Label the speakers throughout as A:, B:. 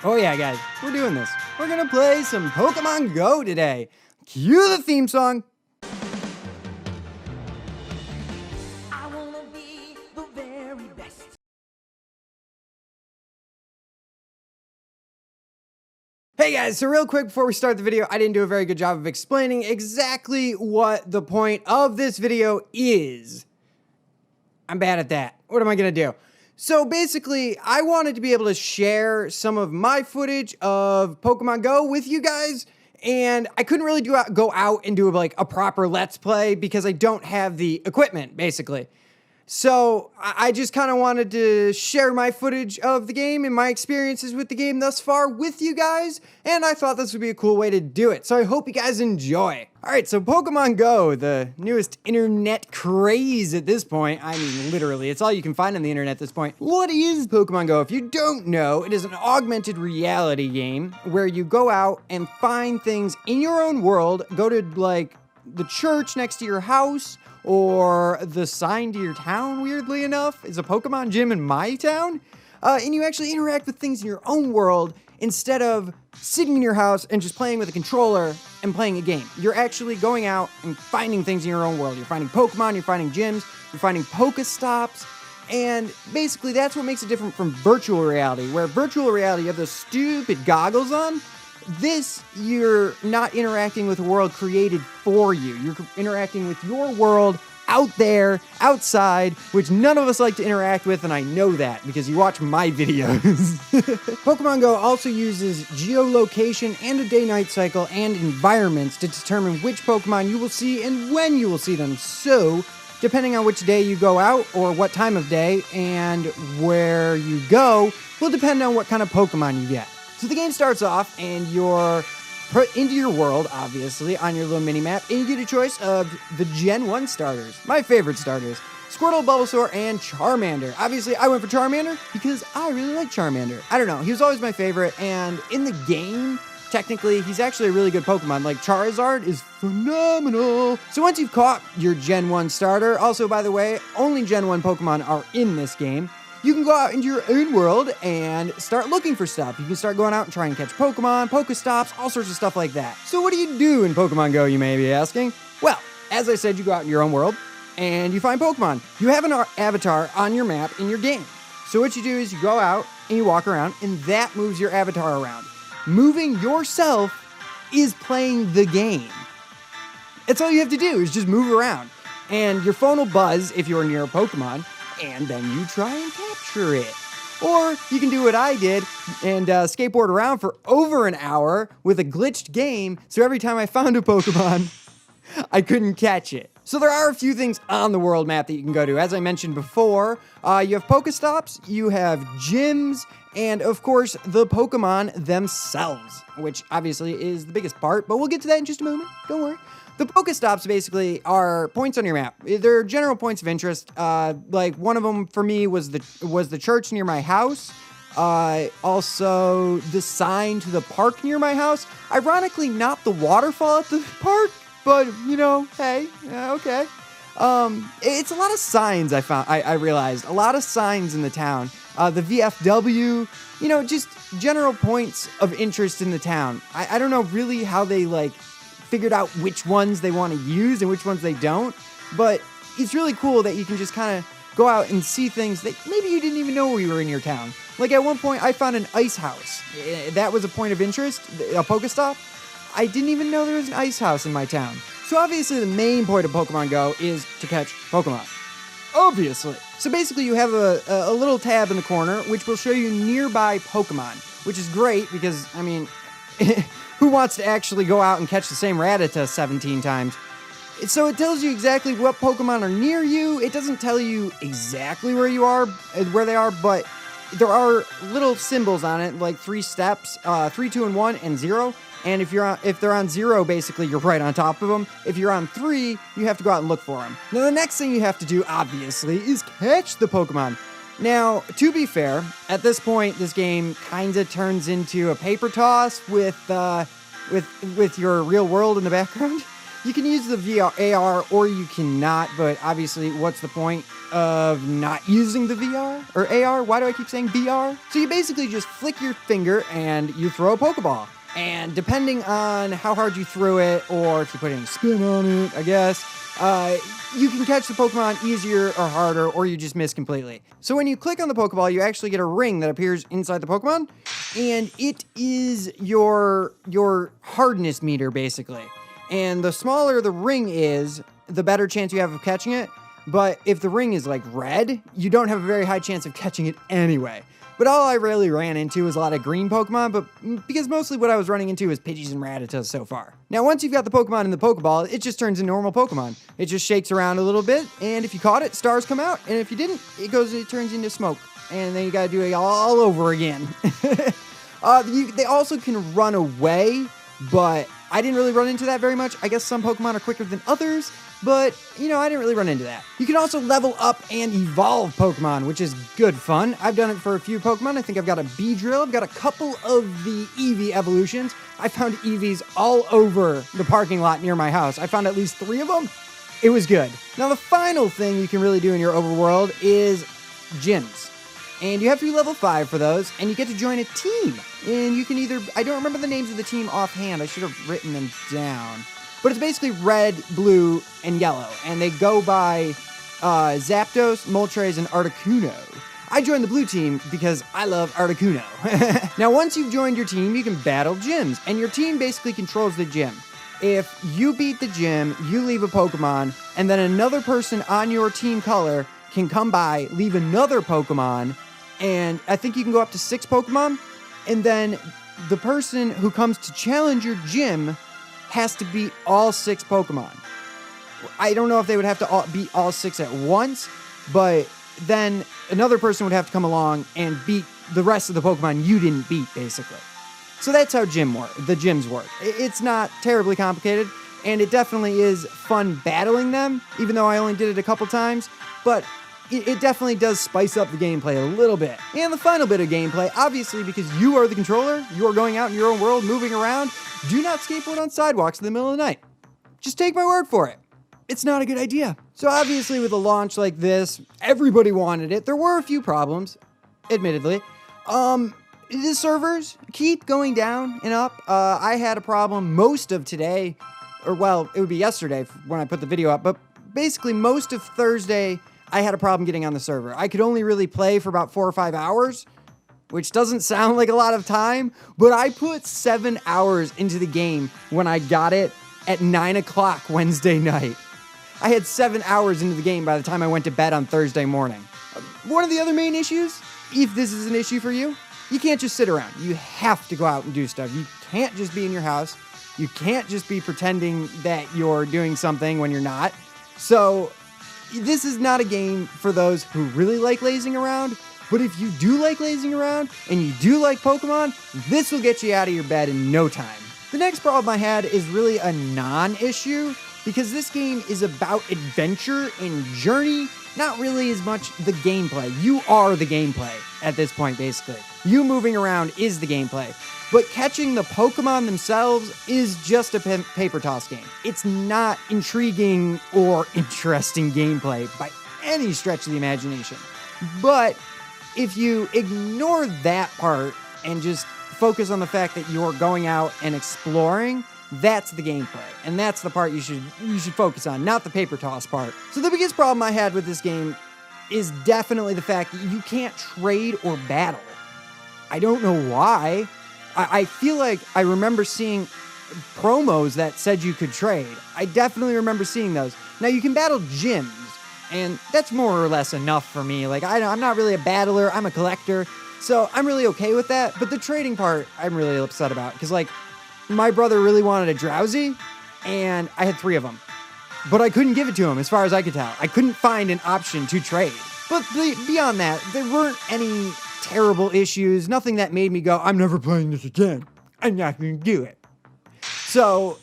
A: Oh yeah, guys, we're doing this. We're gonna play some Pokemon Go today. Cue the theme song.
B: I wanna be the very best.
A: Hey guys, so real quick before we start the video, I didn't do a very good job of explaining exactly what the point of this video is. I'm bad at that. What am I gonna do? So basically, I wanted to be able to share some of my footage of Pokemon Go with you guys, and I couldn't really go out and do like a proper Let's Play because I don't have the equipment, basically. So I just kind of wanted to share my footage of the game and my experiences with the game thus far with you guys, and I thought this would be a cool way to do it. So I hope you guys enjoy. Alright, so Pokemon Go, the newest internet craze at this point. I mean, literally, it's all you can find on the internet at this point. What is Pokemon Go? If you don't know, it is an augmented reality game where you go out and find things in your own world, go to like the church next to your house, or the sign to your town, weirdly enough, is a Pokemon gym in my town. And you actually interact with things in your own world instead of sitting in your house and just playing with a controller and playing a game. You're actually going out and finding things in your own world. You're finding Pokemon, you're finding gyms, you're finding Pokestops, and basically that's what makes it different from virtual reality, where virtual reality, you have those stupid goggles on. This, you're not interacting with a world created for you. You're interacting with your world out there, outside, which none of us like to interact with, and I know that because you watch my videos. Pokemon Go also uses geolocation and a day-night cycle and environments to determine which Pokemon you will see and when you will see them. So, depending on which day you go out or what time of day and where you go will depend on what kind of Pokemon you get. So the game starts off and you're put into your world, obviously, on your little mini-map, and you get a choice of the Gen 1 starters. My favorite starters: Squirtle, Bulbasaur, and Charmander. Obviously, I went for Charmander because I really like Charmander. I don't know, he was always my favorite, and in the game, technically, he's actually a really good Pokemon. Like, Charizard is phenomenal. So once you've caught your Gen 1 starter, also, by the way, only Gen 1 Pokemon are in this game, you can go out into your own world and start looking for stuff. You can start going out and trying to catch Pokemon, Pokestops, all sorts of stuff like that. So what do you do in Pokemon Go, you may be asking? Well, as I said, you go out in your own world and you find Pokemon. You have an avatar on your map in your game. So what you do is you go out and you walk around, and that moves your avatar around. Moving yourself is playing the game. That's all you have to do, is just move around. And your phone will buzz if you're near a Pokemon, and then you try and capture it. Or you can do what I did and skateboard around for over an hour with a glitched game, so every time I found a Pokemon, I couldn't catch it. So there are a few things on the world map that you can go to. As I mentioned before, you have Pokestops, you have gyms, and of course, the Pokemon themselves, which obviously is the biggest part, but we'll get to that in just a moment. Don't worry. The Pokestops basically are points on your map. They're general points of interest. Like one of them for me was the church near my house. Also the sign to the park near my house. Ironically, not the waterfall at the park, but you know, hey, okay. It's a lot of signs I realized. A lot of signs in the town. The VFW, you know, just general points of interest in the town. I don't know really how they figured out which ones they want to use and which ones they don't, but it's really cool that you can just kind of go out and see things that maybe you didn't even know were in your town. Like at one point, I found an ice house. That was a point of interest, a Pokestop. I didn't even know there was an ice house in my town. So obviously the main point of Pokemon Go is to catch Pokemon. Obviously. So basically you have a little tab in the corner which will show you nearby Pokemon, which is great because, I mean, who wants to actually go out and catch the same Rattata 17 times? So it tells you exactly what Pokemon are near you. It doesn't tell you exactly where they are, but there are little symbols on it, like 3 steps, 3, 2, and 1, and 0. And if they're on 0, basically you're right on top of them. If you're on 3, you have to go out and look for them. Now the next thing you have to do, obviously, is catch the Pokemon. Now, to be fair, at this point, this game kind of turns into a paper toss with your real world in the background. You can use the VR, AR, or you cannot, but obviously, what's the point of not using the VR or AR? Why do I keep saying VR? So you basically just flick your finger and you throw a Pokeball. And depending on how hard you threw it, or if you put any spin on it, I guess, you can catch the Pokemon easier or harder, or you just miss completely. So when you click on the Pokeball, you actually get a ring that appears inside the Pokemon, and it is your hardness meter, basically. And the smaller the ring is, the better chance you have of catching it. But if the ring is like red, you don't have a very high chance of catching it anyway. But all I really ran into was a lot of green Pokemon, but because mostly what I was running into is Pidgeys and Rattatas so far. Now, once you've got the Pokemon in the Pokeball, it just turns into normal Pokemon. It just shakes around a little bit, and if you caught it, stars come out, and if you didn't, it turns into smoke. And then you gotta do it all over again. They also can run away, but I didn't really run into that very much. I guess some Pokemon are quicker than others, but, you know, I didn't really run into that. You can also level up and evolve Pokemon, which is good fun. I've done it for a few Pokemon. I think I've got a Beedrill. I've got a couple of the Eevee evolutions. I found Eevees all over the parking lot near my house. I found at least 3 of them. It was good. Now, the final thing you can really do in your overworld is gyms. And you have to be level 5 for those, and you get to join a team. And you can either, I don't remember the names of the team offhand, I should have written them down. But it's basically red, blue, and yellow, and they go by Zapdos, Moltres, and Articuno. I joined the blue team because I love Articuno. Now, once you've joined your team, you can battle gyms, and your team basically controls the gym. If you beat the gym, you leave a Pokemon, and then another person on your team color can come by, leave another Pokemon, and I think you can go up to 6 Pokemon, and then the person who comes to challenge your gym has to beat all 6 Pokemon. I don't know if they would have to beat all 6 at once, but then another person would have to come along and beat the rest of the Pokemon you didn't beat, basically. So that's how the gyms work. It's not terribly complicated, and it definitely is fun battling them, even though I only did it a couple times, but it definitely does spice up the gameplay a little bit. And the final bit of gameplay, obviously because you are the controller, you are going out in your own world, moving around, do not skateboard on sidewalks in the middle of the night. Just take my word for it. It's not a good idea. So obviously with a launch like this, everybody wanted it. There were a few problems, admittedly. The servers keep going down and up. I had a problem most of today, or well, it would be yesterday when I put the video up, but basically most of Thursday, I had a problem getting on the server. I could only really play for about 4 or 5 hours, which doesn't sound like a lot of time, but I put 7 hours into the game when I got it at 9 o'clock Wednesday night. I had 7 hours into the game by the time I went to bed on Thursday morning. One of the other main issues, if this is an issue for you, you can't just sit around. You have to go out and do stuff. You can't just be in your house. You can't just be pretending that you're doing something when you're not. So this is not a game for those who really like lazing around, but if you do like lazing around and you do like Pokemon, this will get you out of your bed in no time. The next problem I had is really a non-issue because this game is about adventure and journey, not really as much the gameplay. You are the gameplay at this point, basically. You moving around is the gameplay. But catching the Pokemon themselves is just a paper toss game. It's not intriguing or interesting gameplay by any stretch of the imagination. But if you ignore that part and just focus on the fact that you're going out and exploring, that's the gameplay. And that's the part you should focus on, not the paper toss part. So the biggest problem I had with this game is definitely the fact that you can't trade or battle. I don't know why. I feel like I remember seeing promos that said you could trade. I definitely remember seeing those. Now, you can battle gyms, and that's more or less enough for me. Like, I'm not really a battler, I'm a collector, so I'm really okay with that. But the trading part, I'm really upset about, because, like, my brother really wanted a Drowsy, and I had 3 of them. But I couldn't give it to him, as far as I could tell. I couldn't find an option to trade. But beyond that, there weren't any terrible issues, nothing that made me go, I'm never playing this again. I'm not going to do it. So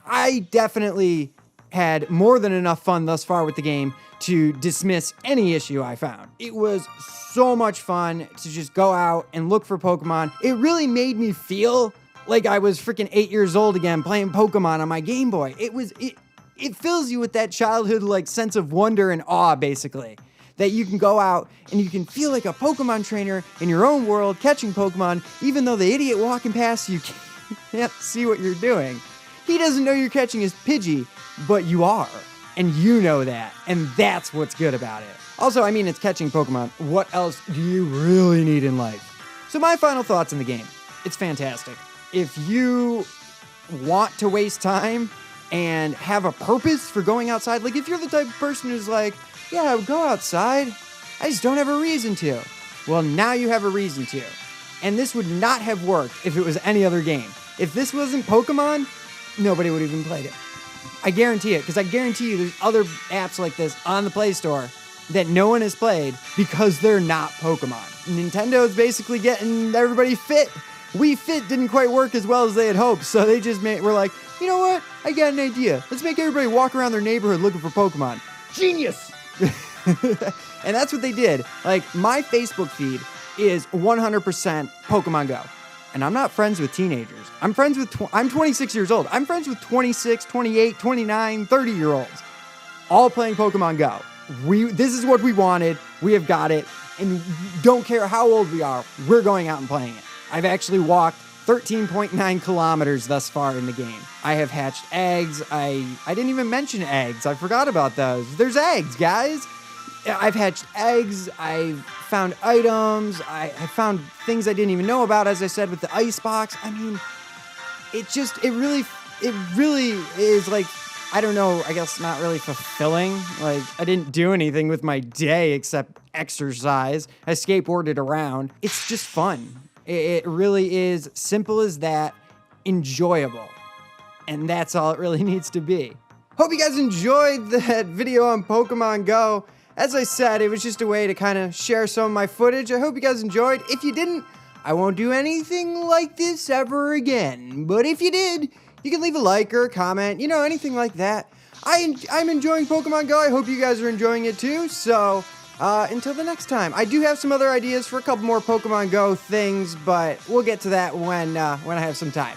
A: I definitely had more than enough fun thus far with the game to dismiss any issue I found. It was so much fun to just go out and look for Pokemon. It really made me feel like I was freaking 8 years old again playing Pokemon on my Game Boy. it fills you with that childhood like sense of wonder and awe, basically. That you can go out and you can feel like a Pokemon trainer in your own world catching Pokemon, even though the idiot walking past you can't see what you're doing. He doesn't know you're catching his Pidgey, but you are. And you know that. And that's what's good about it. Also, I mean, it's catching Pokemon. What else do you really need in life? So my final thoughts in the game. It's fantastic. If you want to waste time and have a purpose for going outside, like if you're the type of person who's like, yeah, I would go outside, I just don't have a reason to. Well, now you have a reason to. And this would not have worked if it was any other game. If this wasn't Pokemon, nobody would have even played it. I guarantee it, because I guarantee you there's other apps like this on the Play Store that no one has played because they're not Pokemon. Nintendo is basically getting everybody fit. Wii Fit didn't quite work as well as they had hoped, so they just were like, you know what? I got an idea. Let's make everybody walk around their neighborhood looking for Pokemon. Genius! And that's what they did. Like, my Facebook feed is 100% Pokemon Go. And I'm not friends with teenagers. I'm 26 years old. I'm friends with 26, 28, 29, 30-year-olds. All playing Pokemon Go. This is what we wanted. We have got it. And don't care how old we are, we're going out and playing it. I've actually walked 13.9 kilometers thus far in the game. I have hatched eggs. I didn't even mention eggs. I forgot about those. There's eggs, guys. I've hatched eggs. I've found items. I found things I didn't even know about, as I said, with the ice box. I mean, it really is like, I don't know, I guess not really fulfilling. Like, I didn't do anything with my day except exercise. I skateboarded around. It's just fun. It really is simple as that, enjoyable. And that's all it really needs to be. Hope you guys enjoyed that video on Pokemon Go. As I said, it was just a way to kind of share some of my footage. I hope you guys enjoyed. If you didn't, I won't do anything like this ever again. But if you did, you can leave a like or a comment, you know, anything like that. I'm enjoying Pokemon Go. I hope you guys are enjoying it too. So until the next time, I do have some other ideas for a couple more Pokemon Go things, but we'll get to that when I have some time.